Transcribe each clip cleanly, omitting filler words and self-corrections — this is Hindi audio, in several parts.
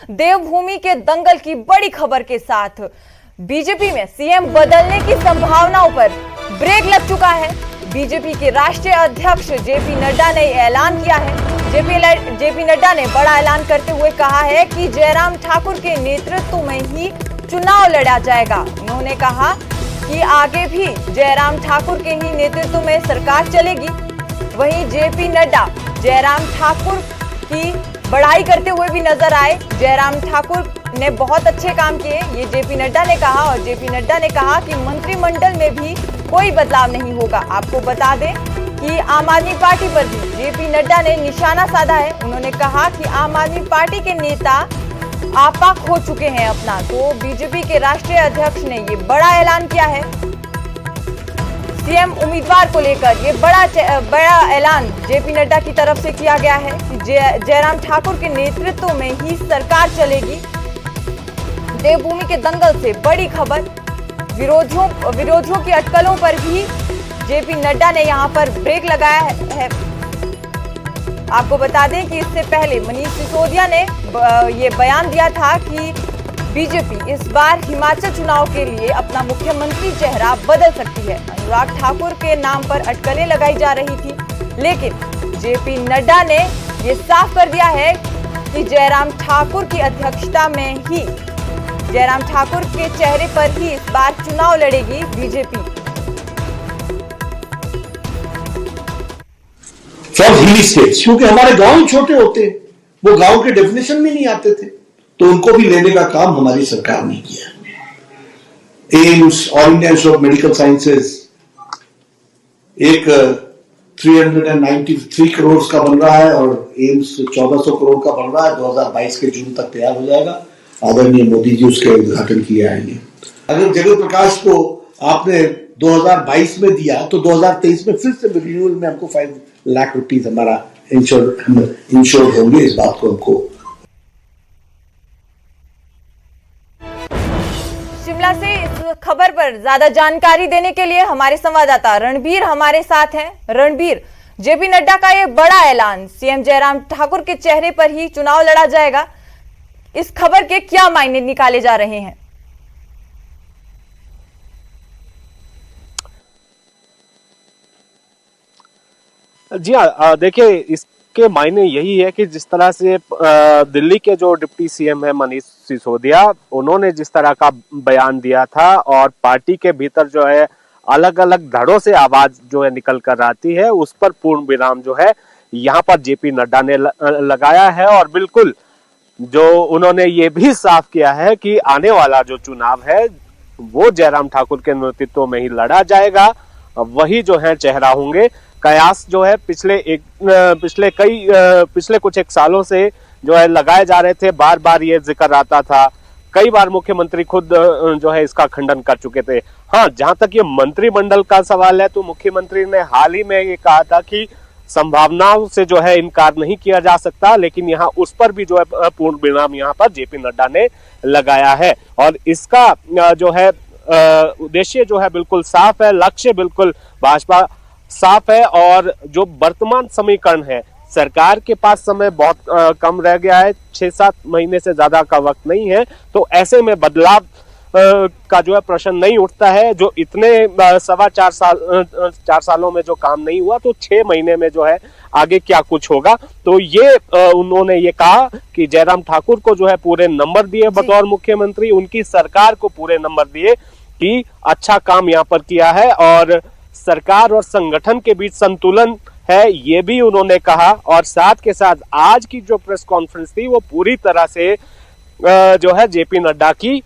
देवभूमि के दंगल की बड़ी खबर के साथ बीजेपी में सीएम बदलने की संभावनाओं पर ब्रेक लग चुका है। बीजेपी के राष्ट्रीय अध्यक्ष जेपी नड्डा ने ऐलान किया है। जेपी नड्डा ने बड़ा ऐलान करते हुए कहा है कि जयराम ठाकुर के नेतृत्व में ही चुनाव लड़ा जाएगा। उन्होंने कहा कि आगे भी जयराम ठाकुर के ही नेतृत्व में सरकार चलेगी। वहीं जेपी नड्डा जयराम ठाकुर की बड़ाई करते हुए भी नजर आए। जयराम ठाकुर ने बहुत अच्छे काम किए, ये जेपी नड्डा ने कहा। और जेपी नड्डा ने कहा कि मंत्रिमंडल में भी कोई बदलाव नहीं होगा। आपको बता दें कि आम आदमी पार्टी पर भी जेपी नड्डा ने निशाना साधा है। उन्होंने कहा कि आम आदमी पार्टी के नेता आपा खो चुके हैं अपना। तो बीजेपी के राष्ट्रीय अध्यक्ष ने ये बड़ा ऐलान किया है। सीएम उम्मीदवार को लेकर ये बड़ा ऐलान जेपी नड्डा की तरफ से किया गया है कि जयराम ठाकुर के नेतृत्व में ही सरकार चलेगी। देवभूमि के दंगल से बड़ी खबर, विरोधियों की अटकलों पर भी जेपी नड्डा ने यहां पर ब्रेक लगाया है। आपको बता दें कि इससे पहले मनीष सिसोदिया ने ये बयान दिया था कि बीजेपी इस बार हिमाचल चुनाव के लिए अपना मुख्यमंत्री चेहरा बदल सकती है। अनुराग ठाकुर के नाम पर अटकलें लगाई जा रही थी, लेकिन जेपी नड्डा ने ये साफ कर दिया है कि जयराम ठाकुर की अध्यक्षता में ही, जयराम ठाकुर के चेहरे पर ही इस बार चुनाव लड़ेगी बीजेपी। फॉर हिली स्टेट्स, क्योंकि हमारे गांव छोटे होते हैं, वो गांव के डेफिनेशन में नहीं आते थे, तो उनको भी लेने का काम हमारी सरकार ने किया। AIIMS, all India institute of medical sciences एक 393 करोड़ का बन रहा है और एम्स 1400 करोड़ का बन रहा है। 2022 के जून तक तैयार हो जाएगा। आदरणीय मोदी जी उसके उद्घाटन किए आएंगे। अगर जगत प्रकाश को आपने 2022 में दिया तो 2023 में फिर से रिन्यूअल में हमको 5 लाख रुपीस हमारा इंश्योर होंगे। इस बात को हमको शिमला से इस खबर पर ज्यादा जानकारी देने के लिए हमारे संवाददाता रणबीर हमारे साथ हैं। रणबीर, जेपी नड्डा का ये बड़ा ऐलान, सीएम जयराम ठाकुर के चेहरे पर ही चुनाव लड़ा जाएगा, इस खबर के क्या मायने निकाले जा रहे हैं? जी हाँ, देखिए इसके मायने यही है कि जिस तरह से दिल्ली के जो डिप्टी सीएम है मनीष सिसोदिया, उन्होंने जिस तरह का बयान दिया था और पार्टी के भीतर जो है अलग अलग धड़ों से आवाज जो है निकल कर आती है, उस पर पूर्ण विराम जो है यहाँ पर जेपी नड्डा ने लगाया है। और बिल्कुल जो उन्होंने ये भी साफ किया है कि आने वाला जो चुनाव है वो जयराम ठाकुर के नेतृत्व में ही लड़ा जाएगा, वही जो है चेहरा होंगे। कयास जो है पिछले कुछ एक सालों से जो है लगाए जा रहे थे, बार बार ये जिक्र आता था। कई बार मुख्यमंत्री खुद जो है इसका खंडन कर चुके थे। हाँ, जहां तक ये मंत्रिमंडल का सवाल है तो मुख्यमंत्री ने हाल ही में ये कहा था कि संभावनाओं से जो है इनकार नहीं किया जा सकता, लेकिन यहाँ उस पर भी जो है पूर्ण विराम यहाँ पर जेपी नड्डा ने लगाया है। और इसका जो है उद्देश्य जो है बिल्कुल साफ है, लक्ष्य बिल्कुल भाजपा साफ है। और जो वर्तमान समीकरण है, सरकार के पास समय बहुत कम रह गया है, 6-7 महीने से ज्यादा का वक्त नहीं है, तो ऐसे में बदलाव का जो है प्रश्न नहीं उठता है। जो इतने 4 सालों में जो काम नहीं हुआ, तो 6 महीने में जो है आगे क्या कुछ होगा। तो ये उन्होंने ये कहा कि जयराम ठाकुर को जो है पूरे नंबर दिए बतौर मुख्यमंत्री, उनकी सरकार को पूरे नंबर दिए कि अच्छा काम यहाँ पर किया है और सरकार और संगठन के बीच संतुलन है, ये भी उन्होंने कहा। और साथ के साथ आज की जो प्रेस कॉन्फ्रेंस थी वो पूरी तरह से जो है जेपी नड्डा की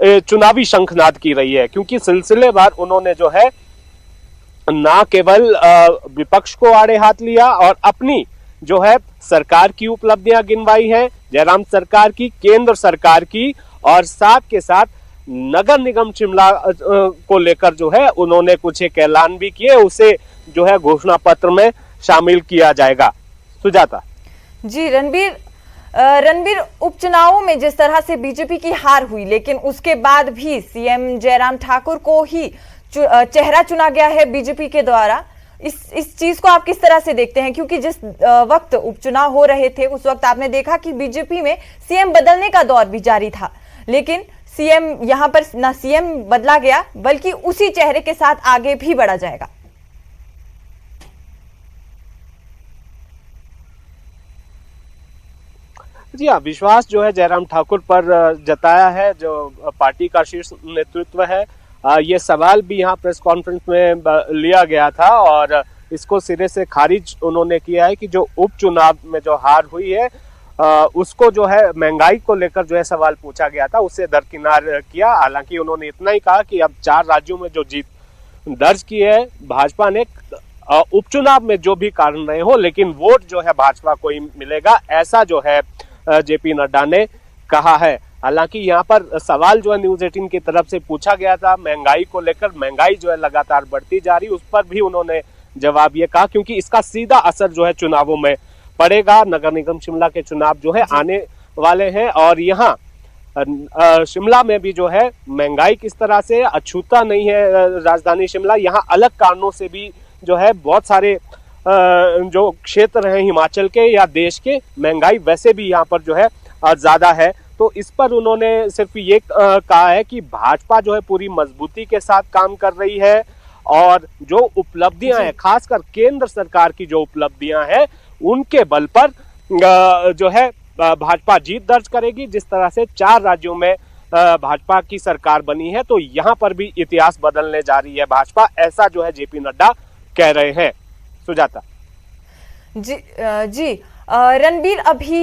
चुनावी शंखनाद की रही है, क्योंकि सिलसिलेवार उन्होंने जो है ना केवल विपक्ष को आड़े हाथ लिया और अपनी जो है सरकार की उपलब्धियां गिनवाई हैं, जयराम सरकार की, केंद्र सरकार की, और साथ के साथ नगर निगम शिमला को लेकर जो है उन्होंने कुछ एक ऐलान भी किए, उसे जो है घोषणा पत्र में शामिल किया जाएगा। सुजाता जी, रणबीर, उपचुनावों में जिस तरह से बीजेपी की हार हुई, लेकिन उसके बाद भी सीएम जयराम ठाकुर को ही चेहरा चुना गया है बीजेपी के द्वारा। इस चीज को आप किस तरह से देखते हैं? क्योंकि जिस वक्त उपचुनाव हो रहे थे उस वक्त आपने देखा कि बीजेपी में सीएम बदलने का दौर भी जारी था, लेकिन सीएम यहां पर ना सीएम बदला गया बल्कि उसी चेहरे के साथ आगे भी बढ़ा जाएगा। जी हाँ, विश्वास जो है जयराम ठाकुर पर जताया है जो पार्टी का शीर्ष नेतृत्व है। ये सवाल भी यहाँ प्रेस कॉन्फ्रेंस में लिया गया था और इसको सिरे से खारिज उन्होंने किया है कि जो उपचुनाव में जो हार हुई है उसको जो है महंगाई को लेकर जो है सवाल पूछा गया था, उससे दरकिनार किया। हालांकि उन्होंने इतना ही कहा कि अब 4 राज्यों में जो जीत दर्ज की है भाजपा ने, उपचुनाव में जो भी कारण रहे हो लेकिन वोट जो है भाजपा को ही मिलेगा, ऐसा जो है जेपी नड्डा ने कहा है। हालांकि यहाँ पर सवाल जो है न्यूज 18 की तरफ से पूछा गया था महंगाई को लेकर, महंगाई जो है लगातार बढ़ती जा रही, उस पर भी उन्होंने जवाब ये कहा क्योंकि इसका सीधा असर जो है चुनावों में पड़ेगा। नगर निगम शिमला के चुनाव जो है आने वाले हैं और यहाँ शिमला में भी जो है महंगाई किस तरह से अछूता नहीं है राजधानी शिमला, यहाँ अलग कारणों से भी जो है बहुत सारे जो क्षेत्र हैं हिमाचल के या देश के, महंगाई वैसे भी यहाँ पर जो है ज्यादा है। तो इस पर उन्होंने सिर्फ ये कहा है कि भाजपा जो है पूरी मजबूती के साथ काम कर रही है और जो उपलब्धियां हैं, खासकर केंद्र सरकार की जो उपलब्धियां हैं उनके बल पर जो है भाजपा जीत दर्ज करेगी। जिस तरह से 4 राज्यों में भाजपा की सरकार बनी है तो यहाँ पर भी इतिहास बदलने जा रही है भाजपा, ऐसा जो है जेपी नड्डा कह रहे हैं। सुजाता जी रणबीर, अभी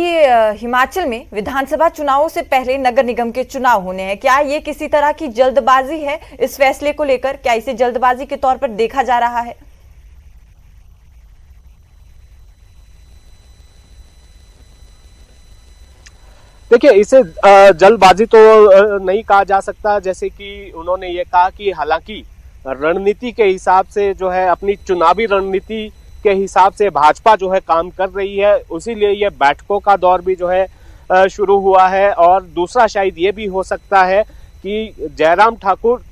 हिमाचल में विधानसभा चुनावों से पहले नगर निगम के चुनाव होने हैं, क्या ये किसी तरह की जल्दबाजी है इस फैसले को लेकर? क्या इसे जल्दबाजी के तौर पर देखा जा रहा है? देखिए, इसे जल्दबाजी तो नहीं कहा जा सकता, जैसे कि उन्होंने ये कहा कि हालांकि रणनीति के हिसाब से जो है अपनी चुनावी रणनीति के हिसाब से भाजपा जो है काम कर रही है, उसीलिए ये बैठकों का दौर भी जो है शुरू हुआ है। और दूसरा शायद ये भी हो सकता है कि जयराम ठाकुर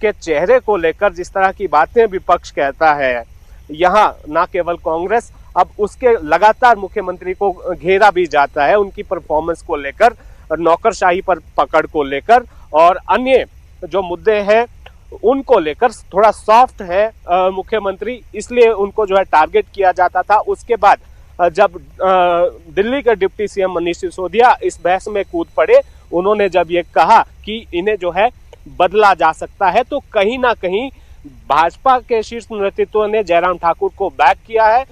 के चेहरे को लेकर जिस तरह की बातें विपक्ष कहता है, यहाँ ना केवल कांग्रेस, अब उसके लगातार मुख्यमंत्री को घेरा भी जाता है उनकी परफॉर्मेंस को लेकर, नौकरशाही पर पकड़ को लेकर और अन्य जो मुद्दे हैं उनको लेकर थोड़ा सॉफ्ट है मुख्यमंत्री, इसलिए उनको जो है टारगेट किया जाता था। उसके बाद जब दिल्ली के डिप्टी सीएम मनीष सिसोदिया इस बहस में कूद पड़े, उन्होंने जब ये कहा कि इन्हें जो है बदला जा सकता है, तो कहीं ना कहीं भाजपा के शीर्ष नेतृत्व ने जयराम ठाकुर को बैक किया है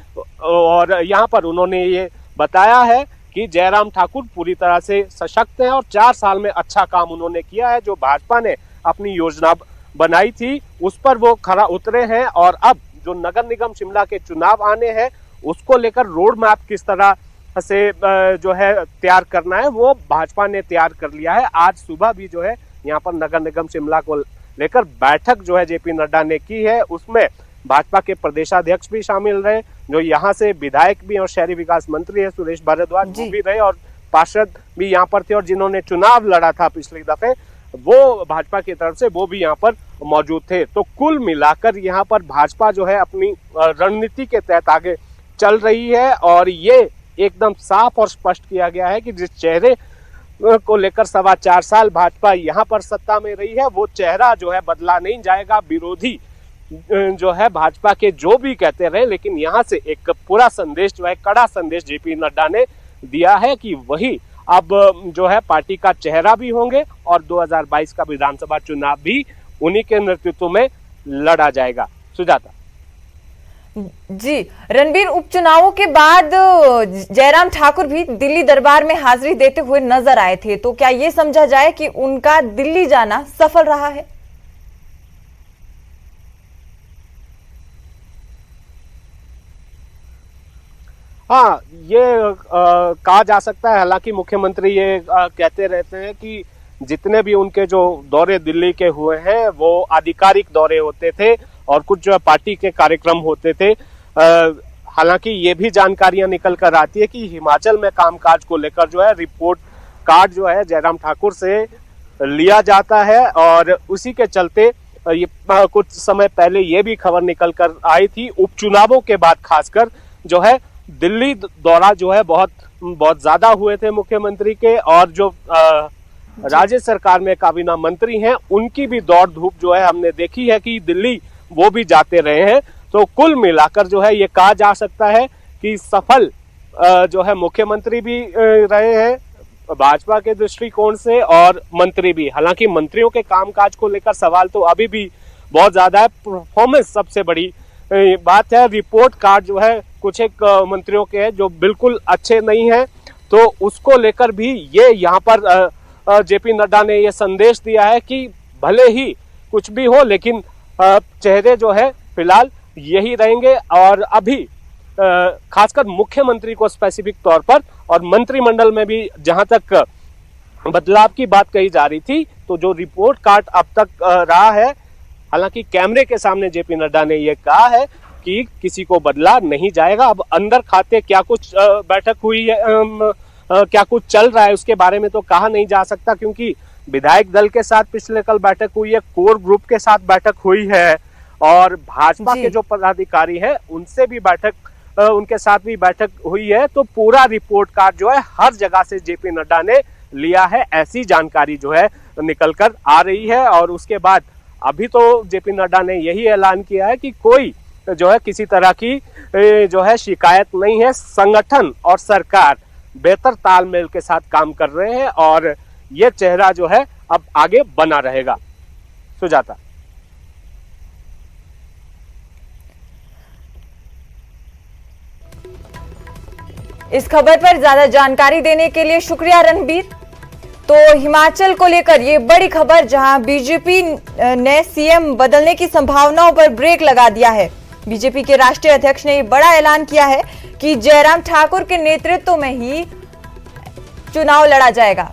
और यहाँ पर उन्होंने ये बताया है कि जयराम ठाकुर पूरी तरह से सशक्त हैं और 4 साल में अच्छा काम उन्होंने किया है। जो भाजपा ने अपनी योजना बनाई थी उस पर वो खरा उतरे हैं और अब जो नगर निगम शिमला के चुनाव आने हैं उसको लेकर रोड मैप किस तरह से जो है तैयार करना है वो भाजपा ने तैयार कर लिया है। आज सुबह भी जो है यहाँ पर नगर निगम शिमला को लेकर बैठक जो है जेपी नड्डा ने की है, उसमें भाजपा के प्रदेशाध्यक्ष भी शामिल रहे, जो यहाँ से विधायक भी और शहरी विकास मंत्री है सुरेश भारद्वाज वो भी रहे और पार्षद भी यहाँ पर थे और जिन्होंने चुनाव लड़ा था पिछले दफे वो भाजपा की तरफ से वो भी यहाँ पर मौजूद थे। तो कुल मिलाकर यहाँ पर भाजपा जो है अपनी रणनीति के तहत आगे चल रही है और ये एकदम साफ और स्पष्ट किया गया है कि जिस चेहरे को लेकर 4.25 साल भाजपा यहाँ पर सत्ता में रही है वो चेहरा जो है बदला नहीं जाएगा। विरोधी जो है भाजपा के जो भी कहते रहे, लेकिन यहाँ से एक पूरा संदेश जो है, कड़ा संदेश जेपी नड्डा ने दिया है कि वही अब जो है पार्टी का चेहरा भी होंगे और 2022 का विधानसभा चुनाव भी उन्हीं के नेतृत्व में लड़ा जाएगा। सुजाता जी, रणबीर, उपचुनावों के बाद जयराम ठाकुर भी दिल्ली दरबार में हाजिरी देते हुए नजर आए थे, तो क्या ये समझा जाए कि उनका दिल्ली जाना सफल रहा है? हाँ, ये कहा जा सकता है। हालांकि मुख्यमंत्री ये कहते रहते हैं कि जितने भी उनके जो दौरे दिल्ली के हुए हैं वो आधिकारिक दौरे होते थे और कुछ जो पार्टी के कार्यक्रम होते थे। हालांकि ये भी जानकारियां निकल कर आती है कि हिमाचल में कामकाज को लेकर जो है रिपोर्ट कार्ड जो है जयराम ठाकुर से लिया जाता है और उसी के चलते ये कुछ समय पहले ये भी खबर निकल कर आई थी, उपचुनावों के बाद खासकर जो है दिल्ली दौरा जो है बहुत ज्यादा हुए थे मुख्यमंत्री के, और जो राज्य सरकार में काबीना मंत्री हैं उनकी भी दौड़ धूप जो है हमने देखी है कि दिल्ली वो भी जाते रहे हैं। तो कुल मिलाकर जो है ये कहा जा सकता है कि सफल जो है मुख्यमंत्री भी रहे हैं भाजपा के दृष्टिकोण से, और मंत्री भी। हालांकि मंत्रियों के कामकाज को लेकर सवाल तो अभी भी बहुत ज्यादा है। परफॉर्मेंस सबसे बड़ी बात है। रिपोर्ट कार्ड जो है कुछ एक मंत्रियों के हैं जो बिल्कुल अच्छे नहीं है, तो उसको लेकर भी ये यहाँ पर जेपी नड्डा ने ये संदेश दिया है कि भले ही कुछ भी हो लेकिन चेहरे जो है फिलहाल यही रहेंगे। और अभी खासकर मुख्यमंत्री को स्पेसिफिक तौर पर और मंत्रिमंडल में भी जहां तक बदलाव की बात कही जा रही थी, तो जो रिपोर्ट कार्ड अब तक रहा है, हालांकि कैमरे के सामने जेपी नड्डा ने यह कहा है कि किसी को बदला नहीं जाएगा। अब अंदर खाते क्या कुछ बैठक हुई है, क्या कुछ चल रहा है उसके बारे में तो कहा नहीं जा सकता, क्योंकि विधायक दल के साथ पिछले कल बैठक हुई है, कोर ग्रुप के साथ बैठक हुई है, और भाजपा के जो पदाधिकारी हैं उनसे भी उनके साथ भी बैठक हुई है। तो पूरा रिपोर्ट कार्ड जो है हर जगह से जेपी नड्डा ने लिया है, ऐसी जानकारी जो है निकल कर आ रही है। और उसके बाद अभी तो जेपी नड्डा ने यही ऐलान किया है कि कोई जो है किसी तरह की जो है शिकायत नहीं है, संगठन और सरकार बेहतर तालमेल के साथ काम कर रहे हैं और ये चेहरा जो है अब आगे बना रहेगा। सुजाता। इस खबर पर ज्यादा जानकारी देने के लिए शुक्रिया रणबीर। तो हिमाचल को लेकर ये बड़ी खबर, जहां बीजेपी ने सीएम बदलने की संभावनाओं पर ब्रेक लगा दिया है। बीजेपी के राष्ट्रीय अध्यक्ष ने बड़ा ऐलान किया है कि जयराम ठाकुर के नेतृत्व में ही चुनाव लड़ा जाएगा।